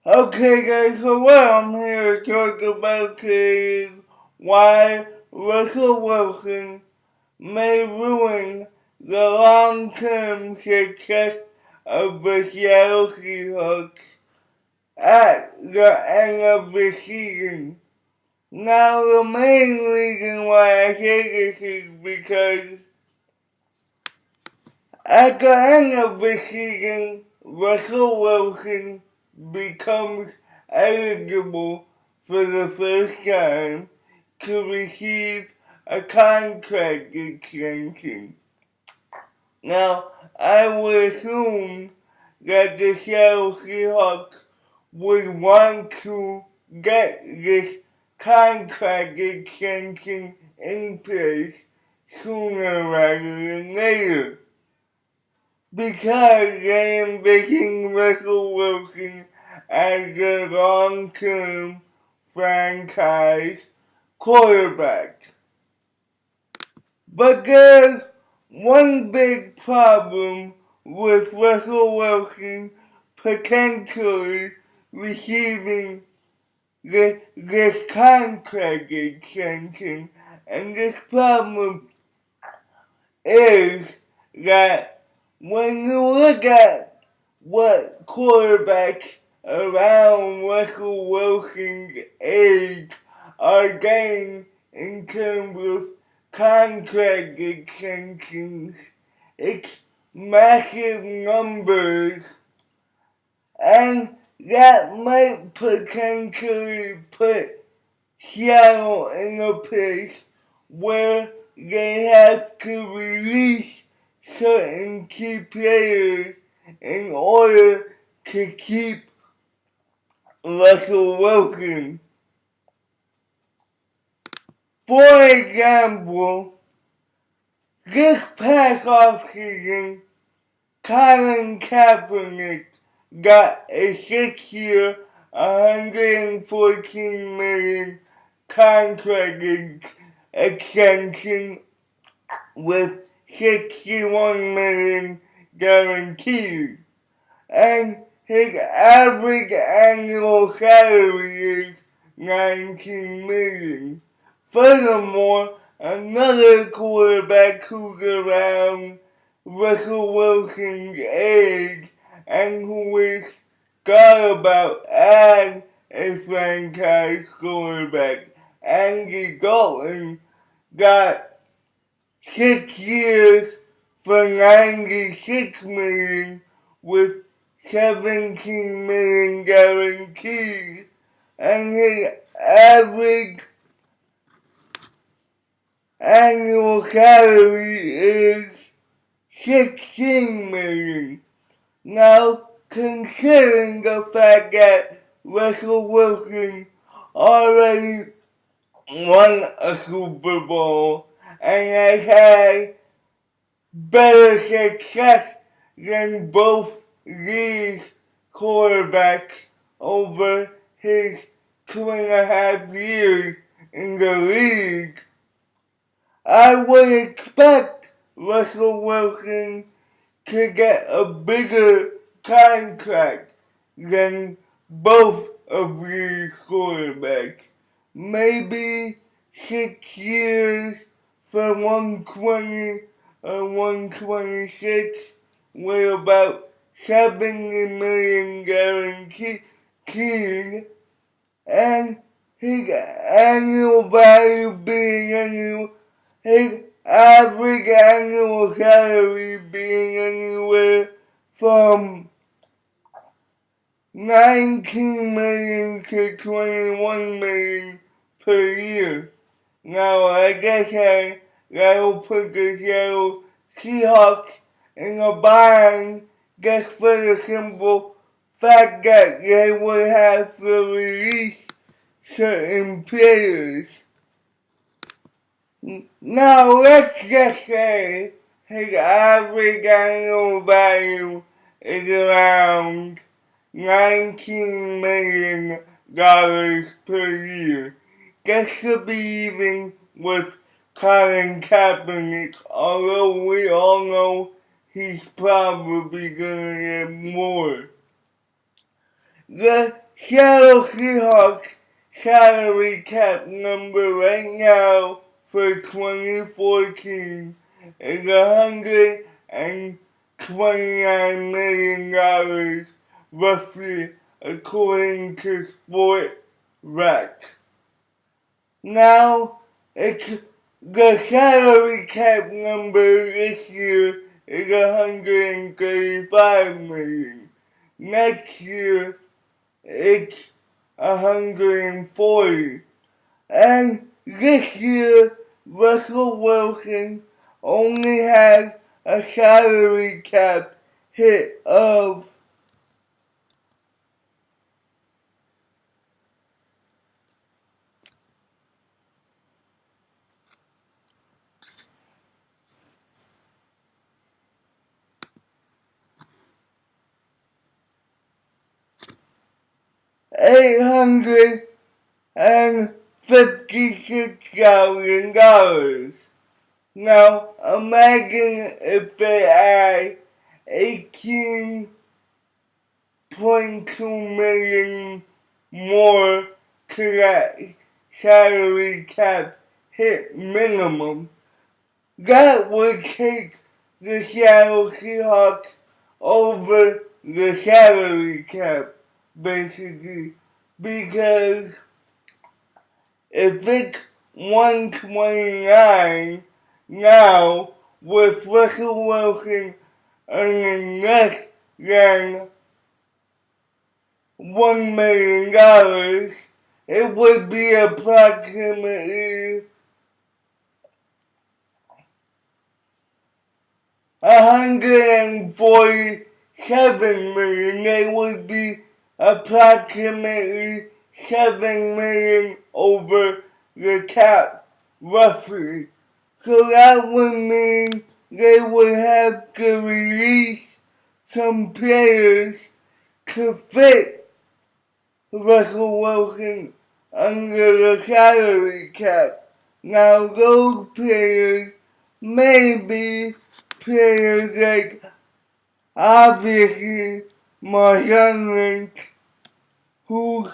Okay guys, so what I'm here to talk about is why Russell Wilson may ruin the long-term success of the Seattle Seahawks at the end of the season. Now the main reason why I say this is because at the end of the season, Russell Wilson becomes eligible for the first time to receive a contract extension. Now, I would assume that the Seattle Seahawks would want to get this contract extension in place sooner rather than later, because they envision Russell Wilson as a long-term franchise quarterback. But there's one big problem with Russell Wilson potentially receiving this contract extension, and this problem is that when you look at what quarterbacks around Russell Wilson's age are getting in terms of contract extensions, it's massive numbers, and that might potentially put Seattle in a place where they have to release certain key players in order to keep Russell Wilson. For example, this past offseason, Colin Kaepernick got a 6-year, $114 million contract extension with $61 million guaranteed, and his average annual salary is $19 million. Furthermore, another quarterback who's around Russell Wilson's age and who is thought about as a franchise quarterback, Andy Dalton, got 6 years for $96 million with $17 million guaranteed, and his average annual salary is $16 million. Now, considering the fact that Russell Wilson already won a Super Bowl and has had better success than both these quarterbacks over his 2.5 years in the league, I would expect Russell Wilson to get a bigger contract than both of these quarterbacks. Maybe 6 years for 120 or 126 with about $70 million guaranteed, and his annual value being his average annual salary being anywhere from $19 million to $21 million per year. Now, I guess that'll put the Seattle Seahawks in a bind just for the simple fact that they would have to release certain players. Now, let's just say his average annual value is around $19 million per year. That should be even with Colin Kaepernick, although we all know he's probably gonna get more. The Seattle Seahawks salary cap number right now for 2014 is $129 million, roughly, according to Sport Rec. Now, the salary cap number this year is $135 million. Next year, it's $140. And this year, Russell Wilson only had a salary cap hit of $856,000. Now, imagine if they add 18.2 million more to that salary cap hit minimum. That would take the Seattle Seahawks over the salary cap, basically, because if it's 129 now, with Russell Wilson earning less than $1 million, it would be approximately $147 million. They would be approximately $7 million over the cap, roughly. So that would mean they would have to release some players to fit Russell Wilson under the salary cap. Now those players may be players like, obviously, Marshawn Lynch, who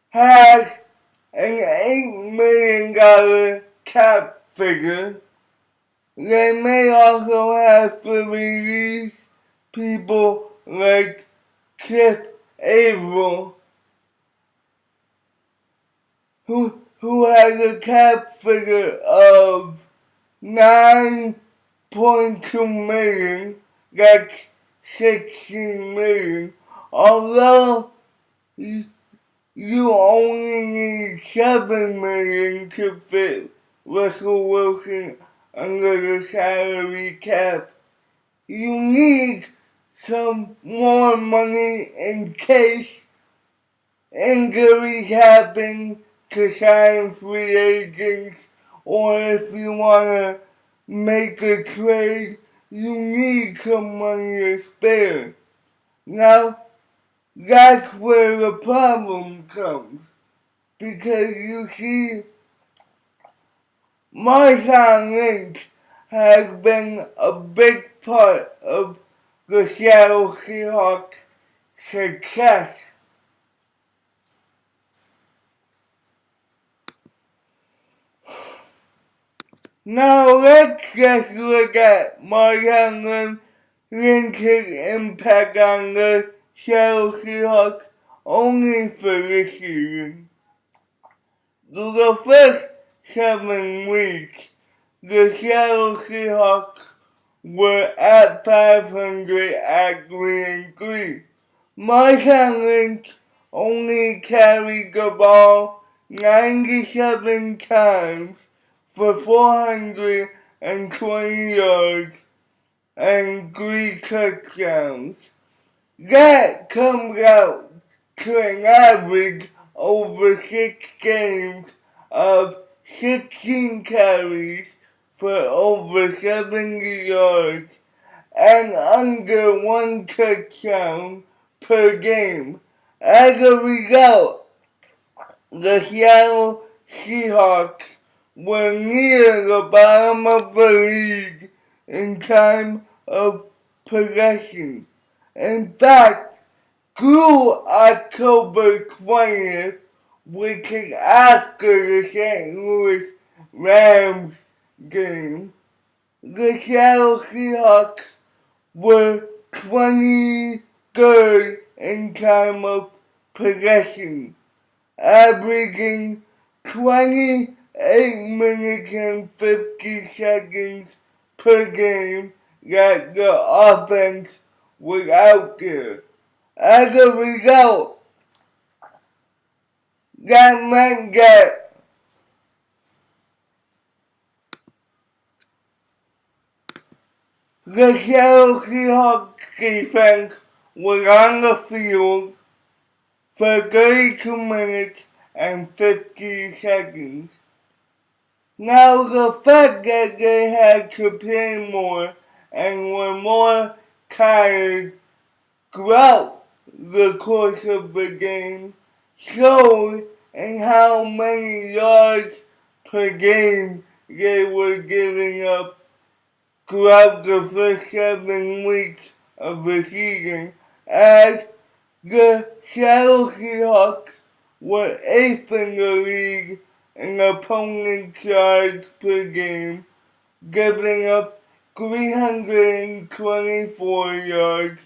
has an $8 million cap figure. They may also have to release people like Cliff Averill, who has a cap figure of $9.2 million, that's $16 million. Although you only need $7 million to fit Russell Wilson under the salary cap, you need some more money in case injuries happen to sign free agents, or if you want to make a trade, you need some money to spare. Now, that's where the problem comes, because you see, Marshawn Lynch has been a big part of the Seattle Seahawks' success. Now let's just look at Marshawn Lynch's impact on the Seattle Seahawks only for this season. Through the first 7 weeks, the Seattle Seahawks were at 500 at 3-3. Marshawn Lynch only carried the ball 97 times for 420 yards and 3 touchdowns. That comes out to an average over 6 games of 16 carries for over 70 yards and under 1 touchdown per game. As a result, the Seattle Seahawks were near the bottom of the league in time of possession. In fact, Through October 20th, which is after the St. Louis Rams game, the Seattle Seahawks were 23rd in time of possession, averaging 28 minutes and 50 seconds per game that the offense was out there. As a result, that meant that the Seattle Seahawks defense was on the field for 32 minutes and 50 seconds. Now, the fact that they had to play more and were more tired throughout the course of the game showed in how many yards per game they were giving up throughout the first 7 weeks of the season, as the Seattle Seahawks were 8th in the league in opponent yards per game, giving up 324 yards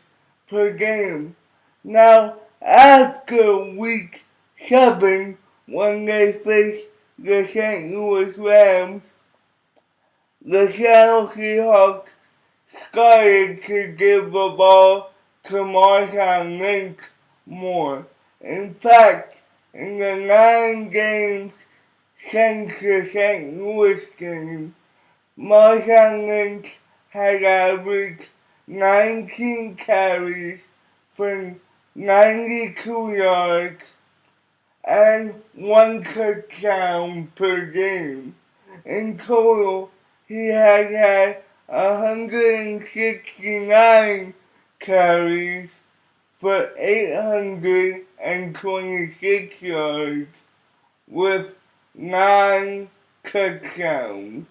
per game. Now, after week 7, when they faced the St. Louis Rams, the Seattle Seahawks started to give the ball to Marshawn Lynch more. In fact, in the 9 games since the St. Louis game, Marshawn Lynch had averaged 19 carries for 92 yards and 1 touchdown per game. In total, he had 169 carries for 826 yards with 9 touchdowns.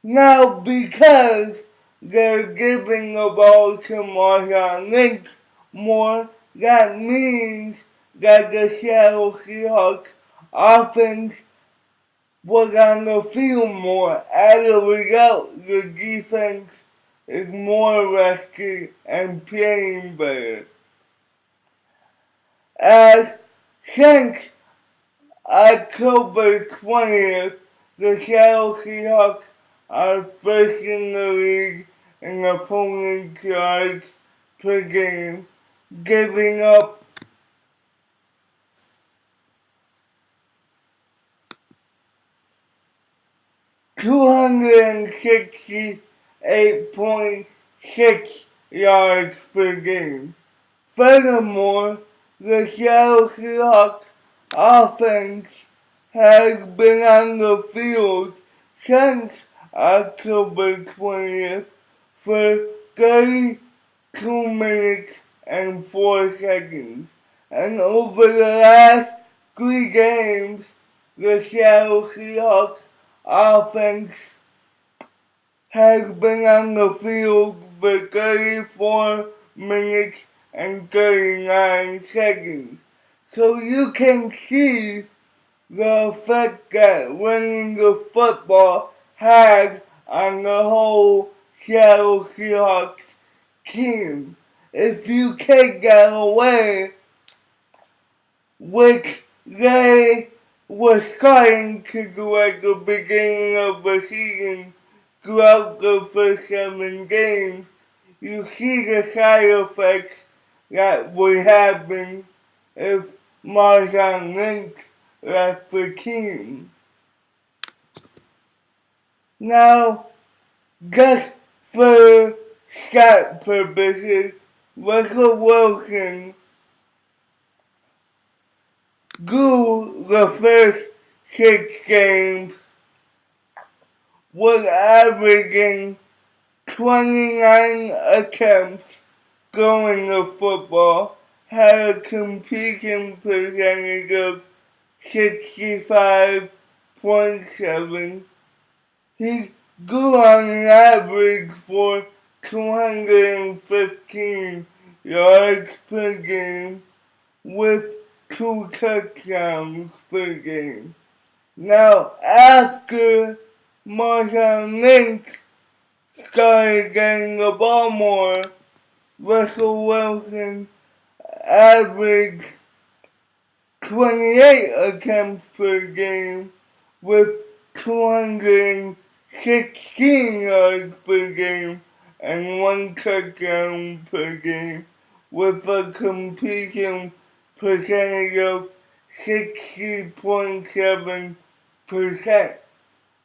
Now, because they're giving the ball to Marshawn Lynch more, that means that the Seattle Seahawks offense was on the field more. As a result, the defense is more rested and playing better. As since October 20th, the Seattle Seahawks are first in the league in opponent yards per game, giving up 268.6 yards per game. Furthermore, the Seattle Seahawks offense has been on the field since October 20th for 32 minutes and 4 seconds. And over the last 3 games, the Seattle Seahawks offense has been on the field for 34 minutes and 39 seconds. So you can see the effect that running the football has on the whole Seattle Seahawks team. If you take that away, which they were starting to do at the beginning of the season throughout the first 7 games, you see the side effects that would happen if Marshawn Lynch left the team. Now, just for stat purposes, Russell Wilson through the first 6 games was averaging 29 attempts throwing the football, had a completion percentage of 65.7. He grew on an average for 215 yards per game with 2 touchdowns per game. Now, after Marshawn Lynch started getting the ball more, Russell Wilson averaged 28 attempts per game with 216 yards per game and 1 touchdown per game with a completion percentage of 60.7%.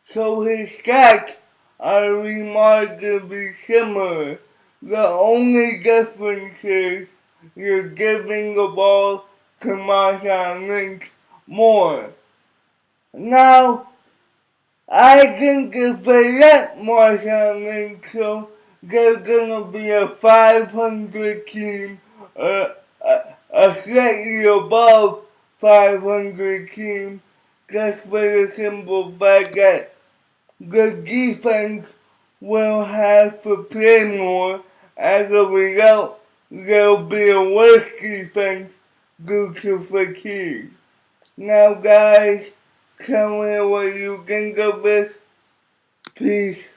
So his stats are remarkably similar. The only difference is you're giving the ball to Marshawn Lynch more. Now, I think if they let Marshawn Lynch go, they're gonna be a 500 team, a slightly above 500 team, just for the simple fact that the defense will have to play more. As a result, there'll be a worse defense due to fatigue. Now guys, tell me what you think of this. Peace.